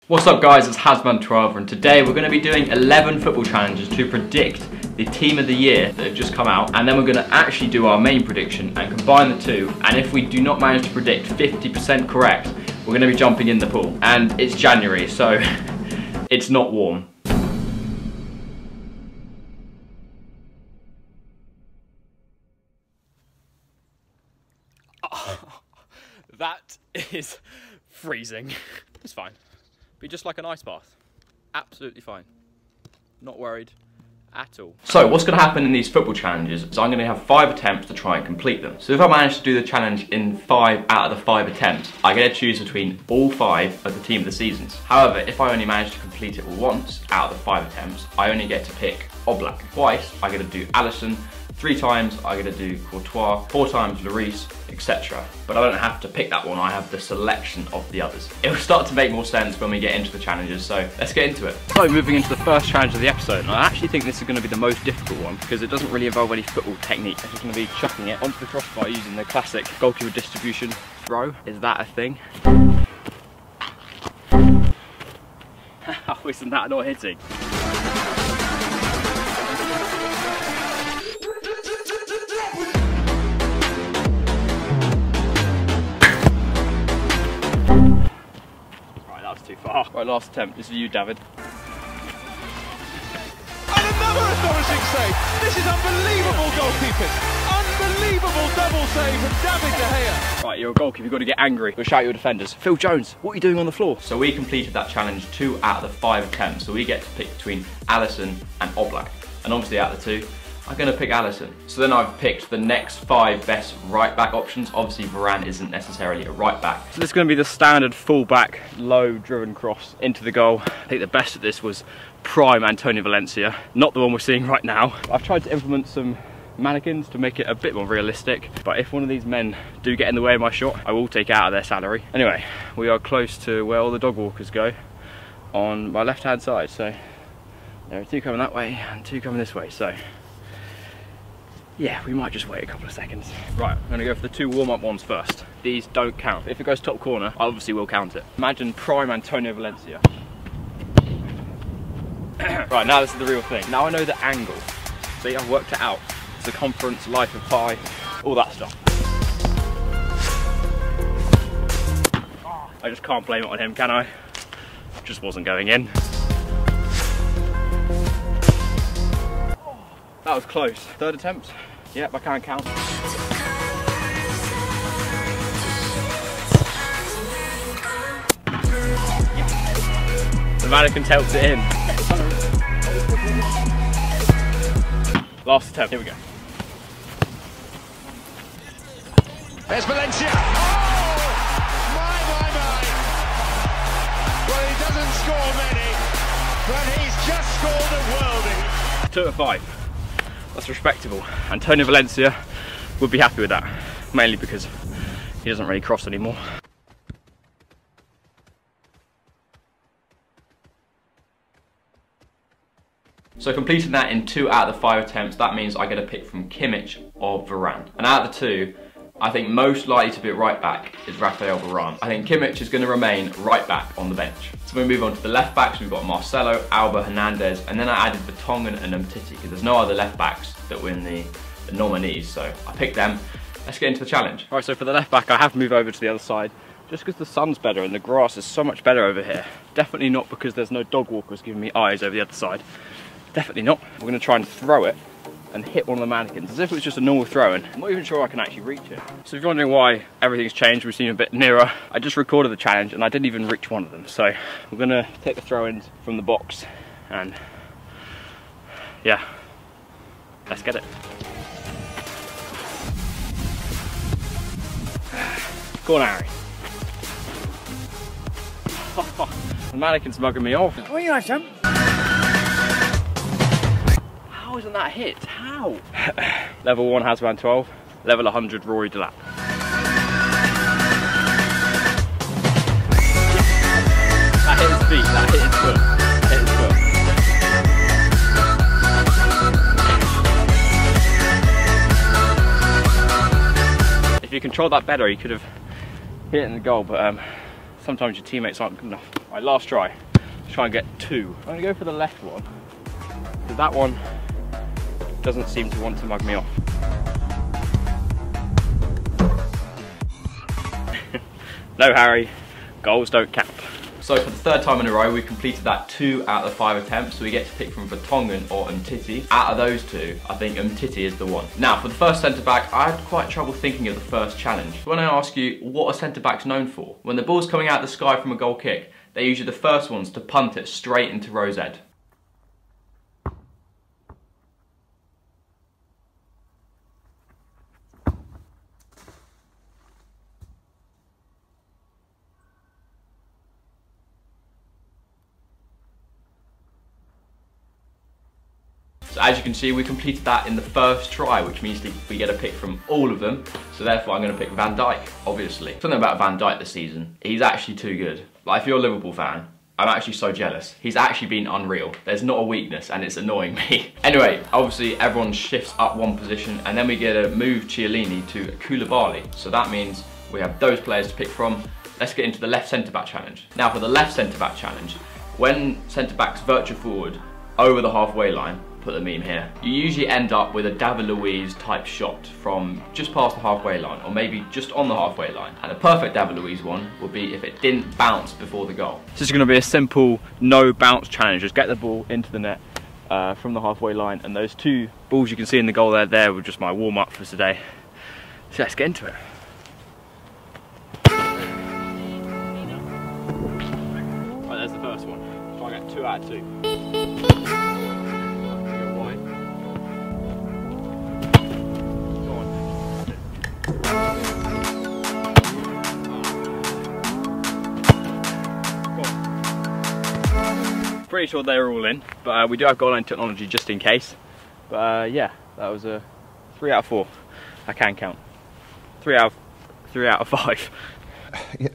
What's up guys, it's Hasman12 and today we're going to be doing 11 football challenges to predict the team of the year that have just come out, and then we're going to actually do our main prediction and combine the two, and if we do not manage to predict 50% correct, we're going to be jumping in the pool. And it's January, so it's not warm. That is freezing. It's fine. Be just like an ice bath. Absolutely fine. Not worried at all. So what's going to happen in these football challenges is I'm going to have 5 attempts to try and complete them. So if I manage to do the challenge in 5 out of the 5 attempts, I get to choose between all 5 of the team of the seasons. However, if I only manage to complete it once out of the 5 attempts, I only get to pick Oblak. Twice, I get to do Alisson. 3 times I get to do Courtois, 4 times Lloris, etc. But I don't have to pick that one, I have the selection of the others. It will start to make more sense when we get into the challenges, so let's get into it. So moving into the first challenge of the episode, and I actually think this is going to be the most difficult one because it doesn't really involve any football technique. I'm just going to be chucking it onto the crossbar using the classic goalkeeper distribution throw. Is that a thing? How isn't that not hitting? Too far. Right, last attempt. This is you, David. And another astonishing save. This is unbelievable goalkeeping. Unbelievable double save from David De Gea. Right, you're a goalkeeper. You've got to get angry. You'll shout at your defenders. Phil Jones, what are you doing on the floor? So we completed that challenge 2 out of the 5 attempts. So we get to pick between Alisson and Oblak. And obviously out of the 2, I'm going to pick Alisson. So then I've picked the next 5 best right back options. Obviously Varane isn't necessarily a right back. So this is going to be the standard full back, low driven cross into the goal. I think the best at this was prime Antonio Valencia, not the one we're seeing right now. I've tried to implement some mannequins to make it a bit more realistic, but if one of these men do get in the way of my shot, I will take it out of their salary. Anyway, we are close to where all the dog walkers go on my left hand side. So there are 2 coming that way and 2 coming this way. So yeah, we might just wait a couple of seconds. Right, I'm gonna go for the 2 warm-up ones first. These don't count. If it goes top corner, I obviously will count it. Imagine prime Antonio Valencia. Right, now this is the real thing. Now I know the angle. See, I've worked it out. Circumference, life of pi, all that stuff. I just can't blame it on him, can I? Just wasn't going in. That was close. 3rd attempt. Yep, I can't count. The mannequin tilts it in. Last attempt. Here we go. There's Valencia. Oh! My. Well, he doesn't score many, but he's just scored a worldie. 2 out of 5. That's respectable. Antonio Valencia would be happy with that, mainly because he doesn't really cross anymore. So completing that in 2 out of the 5 attempts, that means I get a pick from Kimmich or Varane. And out of the 2, I think most likely to be at right back is Raphael Varane. I think Kimmich is going to remain right back on the bench. So we move on to the left backs. We've got Marcelo, Alba, Hernandez, and then I added Vertonghen and Umtiti because there's no other left backs that were in the nominees. So I picked them. Let's get into the challenge. All right, so for the left back, I have to move over to the other side just because the sun's better and the grass is so much better over here. Definitely not because there's no dog walkers giving me eyes over the other side. Definitely not. We're going to try and throw it and hit one of the mannequins as if it was just a normal throw-in. I'm not even sure I can actually reach it. So if you're wondering why everything's changed, we seem a bit nearer. I just recorded the challenge and I didn't even reach one of them. So we're gonna take the throw-ins from the box and yeah, let's get it. Go on, Harry. The mannequin's mugging me off. What you like, son? How isn't that hit? How? Level 1 Hasman12, level 100 Rory Delap. That hit his feet, that hit his foot, that hit his foot. If you controlled that better, you could have hit it in the goal, but sometimes your teammates aren't good enough. Right, last try. Let's try and get 2. I'm gonna go for the left one, because that one doesn't seem to want to mug me off. No, Harry, goals don't count. So for the 3rd time in a row, we completed that 2 out of the 5 attempts, so we get to pick from Vertonghen or Umtiti. Out of those 2, I think Umtiti is the one. Now, for the first centre-back, I had quite trouble thinking of the first challenge. When I ask you, what are centre-backs known for? When the ball's coming out of the sky from a goal kick, they're usually the first ones to punt it straight into row's head. So as you can see, we completed that in the first try, which means we get a pick from all of them. So therefore I'm going to pick Van Dijk, obviously. Something about Van Dijk this season, he's actually too good. Like, if you're a Liverpool fan, I'm actually so jealous. He's actually been unreal. There's not a weakness and it's annoying me. Anyway, obviously everyone shifts up one position and then we get to move Chiellini to Koulibaly. So that means we have those players to pick from. Let's get into the left centre-back challenge. Now for the left centre-back challenge, when centre-backs virtue forward over the halfway line, put the meme here, you usually end up with a David Luiz type shot from just past the halfway line, or maybe just on the halfway line. And a perfect David Luiz one would be if it didn't bounce before the goal. This is going to be a simple no bounce challenge. Just get the ball into the net from the halfway line, and those 2 balls you can see in the goal there were just my warm up for today. So let's get into it. Right, there's the first one. Try and get 2 out of 2. Pretty sure they're all in, but we do have goal line technology just in case. But yeah, that was a 3 out of 4. I can count. 3 out of 5.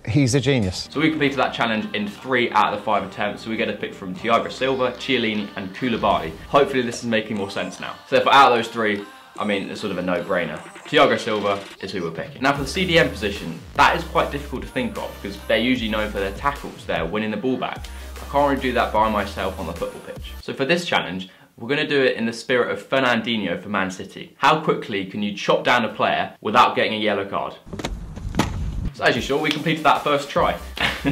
He's a genius. So we completed that challenge in 3 out of the 5 attempts, so we get a pick from Thiago Silva, Chiellini and Koulibaly. Hopefully this is making more sense now. So for out of those 3, I mean, it's sort of a no-brainer. Thiago Silva is who we're picking. Now for the CDM position, that is quite difficult to think of because they're usually known for their tackles, they're winning the ball back. I can't really do that by myself on the football pitch. So for this challenge, we're going to do it in the spirit of Fernandinho for Man City. How quickly can you chop down a player without getting a yellow card? So as you saw, we completed that first try.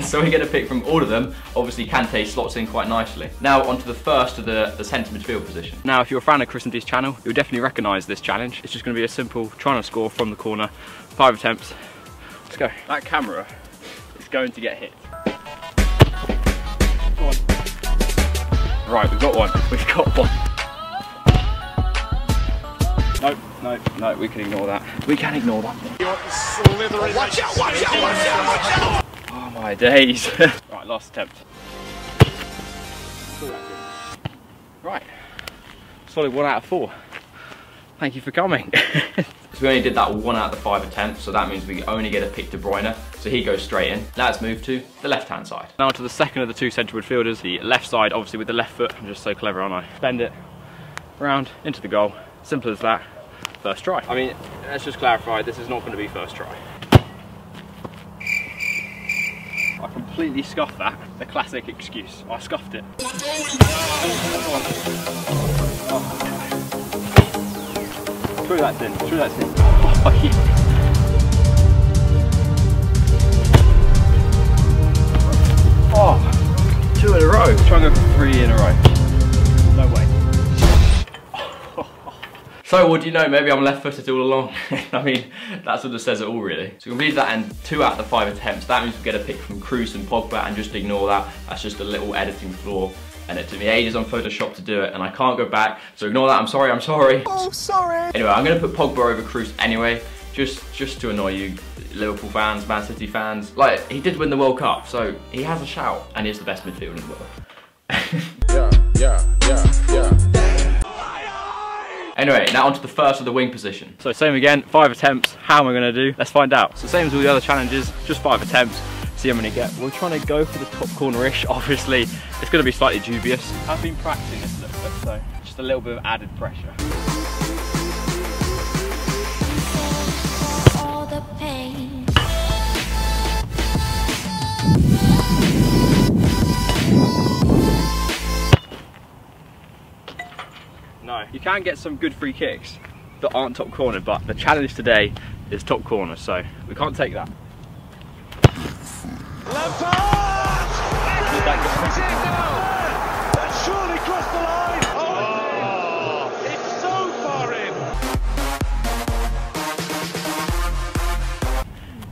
So we get a pick from all of them. Obviously Kante slots in quite nicely. Now onto the first of the centre midfield position. Now if you're a fan of Chris and D's channel, you'll definitely recognise this challenge. It's just going to be a simple trying to score from the corner. 5 attempts. Let's go. That camera is going to get hit. Go on. Right, we've got one. We've got one. No, we can ignore that. We can ignore that. Watch out, watch out, watch out, watch out! Oh my days. Right, last attempt. Right. Solid 1 out of 4. Thank you for coming. So we only did that 1 out of the 5 attempts, so that means we only get a pick De Bruyne, so he goes straight in. Let's move to the left-hand side. Now to the second of the 2 central midfielders, the left side, obviously with the left foot. I'm just so clever, aren't I? Bend it round into the goal. Simple as that. First try. I mean, let's just clarify, this is not going to be first try. I completely scuffed that. The classic excuse. I scuffed it. True that's in. True that's in. Oh, yeah. Oh, 2 in a row. Try and go for 3 in a row. No way. So what do you know, maybe I'm left-footed all along. I mean, that sort of says it all really. So we completed that in 2 out of the 5 attempts. That means we get a pick from Kroos and Pogba, and just ignore that. That's just a little editing flaw. And it took me ages on Photoshop to do it, and I can't go back. So ignore that, I'm sorry, I'm sorry. Oh, sorry. Anyway, I'm gonna put Pogba over Kroos anyway, just to annoy you Liverpool fans, Man City fans. Like, he did win the World Cup, so he has a shout, and he's the best midfielder in the world. Yeah. Anyway, now onto the first of the wing position. So same again, 5 attempts. How am I going to do? Let's find out. So same as all the other challenges, just 5 attempts. See how many get. We're trying to go for the top corner-ish. Obviously, it's going to be slightly dubious. I've been practicing this a little bit, so just a little bit of added pressure. All the pain. You can get some good free kicks that aren't top corner, but the challenge today is top corner, so we can't take that. That surely crossed the line. Oh, it's so far in.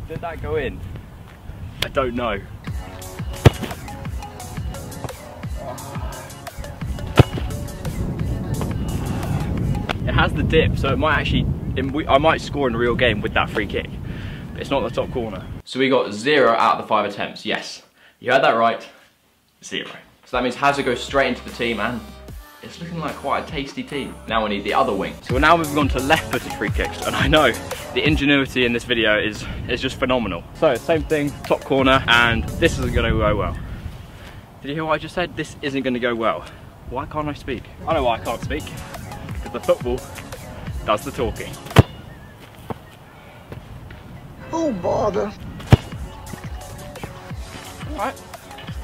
Did that go in? I don't know. It has the dip, so it might actually, I might score in a real game with that free kick. But it's not the top corner. So we got 0 out of the 5 attempts. Yes, you heard that right. 0. So that means Hazard goes straight into the team, and it's looking like quite a tasty team. Now we need the other wing. So we're now moving on to left-footed free kicks, and I know the ingenuity in this video is just phenomenal. So same thing, top corner, and this isn't going to go well. Did you hear what I just said? This isn't going to go well. Why can't I speak? I know why I can't speak. Because the football does the talking. Oh, bother. Alright,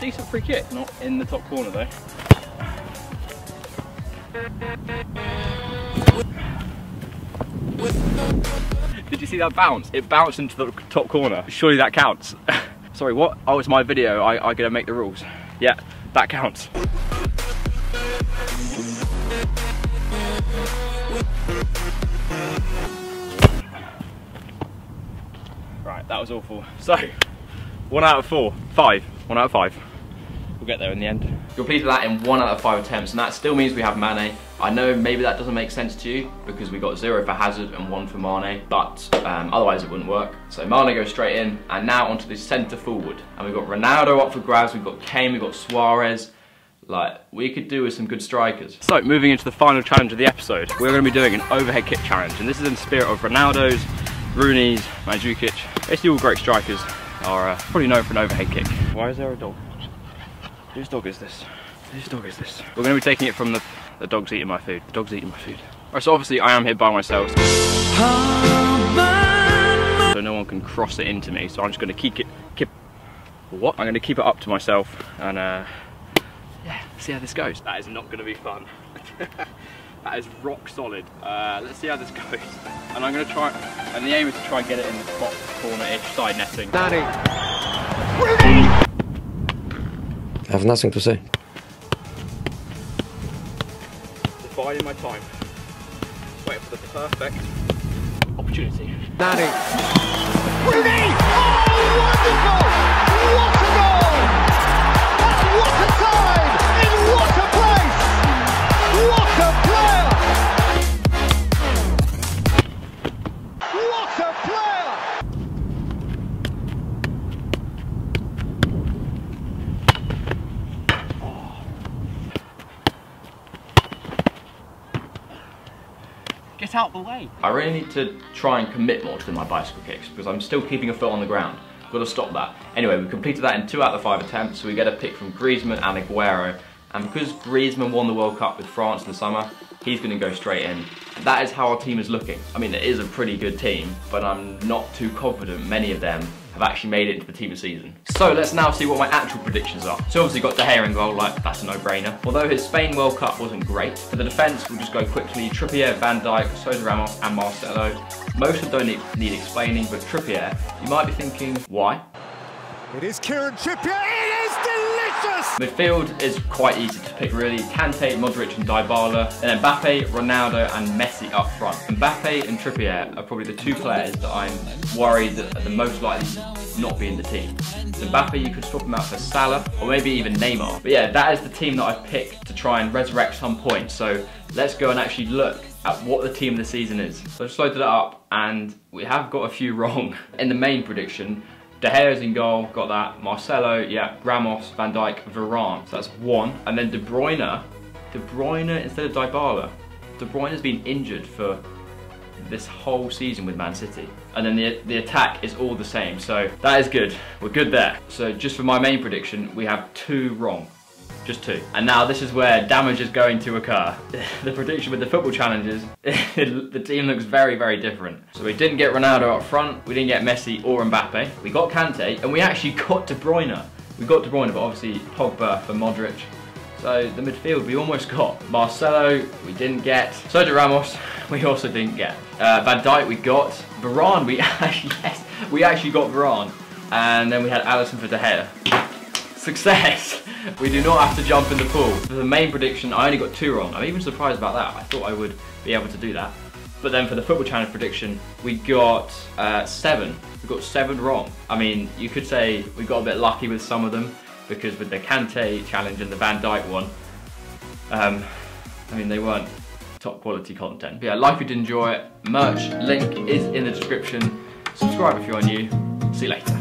decent free kick, not in the top corner though. Did you see that bounce? It bounced into the top corner. Surely that counts. Sorry, what? Oh, it's my video. I gotta make the rules. Yeah, that counts. Right, that was awful. So, 1 out of 4. 5. 1 out of 5. We'll get there in the end. Completed that in 1 out of 5 attempts, and that still means we have Mane. I know maybe that doesn't make sense to you because we got 0 for Hazard and 1 for Mane, but otherwise it wouldn't work. So Mane goes straight in, and now onto the centre forward. And we've got Ronaldo up for grabs, we've got Kane, we've got Suarez. Like, we could do with some good strikers. So, moving into the final challenge of the episode, we're going to be doing an overhead kick challenge, and this is in the spirit of Ronaldo's, Rooney's, Mandzukic. Basically all great strikers are probably known for an overhead kick. Why is there a dog? Whose dog is this? Whose dog is this? We're going to be taking it from the dog's eating my food. The dog's eating my food. Alright, so obviously I am here by myself, so no one can cross it into me, so I'm just going to keep I'm going to keep it up to myself, and yeah, see how this goes. That is not going to be fun. That is rock solid. Let's see how this goes. And I'm going to try, and the aim is to try and get it in the top corner-ish side netting. Daddy. I have nothing to say. Dividing my time. Just waiting for the perfect opportunity. Daddy. Rooney! Oh, wonderful! What a goal! What a time! In what a place! What a player! What a player! Get out the way. I really need to try and commit more to my bicycle kicks because I'm still keeping a foot on the ground. Got to stop that. Anyway, we completed that in 2 out of the 5 attempts, so we get a pick from Griezmann and Aguero. And because Griezmann won the World Cup with France in the summer, he's going to go straight in. That is how our team is looking. I mean, it is a pretty good team, but I'm not too confident many of them have actually made it into the team of the season. So let's now see what my actual predictions are. So obviously got De Gea in goal, like that's a no-brainer. Although his Spain World Cup wasn't great, for the defence we'll just go quickly. Trippier, Van Dijk, Sosa Ramos and Marcelo. Most of them don't need explaining, but Trippier, you might be thinking, why? It is Kieran Trippier, it is delicious! Midfield is quite easy to pick really. Kante, Modric and Dybala. And then Mbappe, Ronaldo and Messi up front. Mbappe and Trippier are probably the 2 players that I'm worried that are the most likely to not be in the team. So Mbappe, you could swap him out for Salah or maybe even Neymar. But yeah, that is the team that I've picked to try and resurrect some points. So let's go and actually look at what the team of the season is. So I just loaded it up and we have got a few wrong. In the main prediction, De Gea's in goal, got that. Marcelo, yeah, Ramos, Van Dijk, Varane. So that's 1. And then De Bruyne instead of Dybala. De Bruyne's been injured for this whole season with Man City. And then the attack is all the same. So that is good. We're good there. So just for my main prediction, we have 2 wrong. Just 2. And now this is where damage is going to occur. The prediction with the football challenges, the team looks very, very different. So we didn't get Ronaldo up front, we didn't get Messi or Mbappe. We got Kante, and we actually got De Bruyne. We got De Bruyne, but obviously Pogba for Modric. So the midfield we almost got. Marcelo we didn't get. Sergio Ramos we also didn't get. Van Dijk we got. Varane we yes, we actually got Varane. And then we had Alisson for De Gea. Success! We do not have to jump in the pool. For the main prediction, I only got 2 wrong. I'm even surprised about that. I thought I would be able to do that. But then for the Football Challenge prediction, we got 7. We got 7 wrong. I mean, you could say we got a bit lucky with some of them, because with the Kante challenge and the Van Dijk one, I mean, they weren't top quality content. But yeah, like if you did enjoy it. Merch link is in the description. Subscribe if you are new. See you later.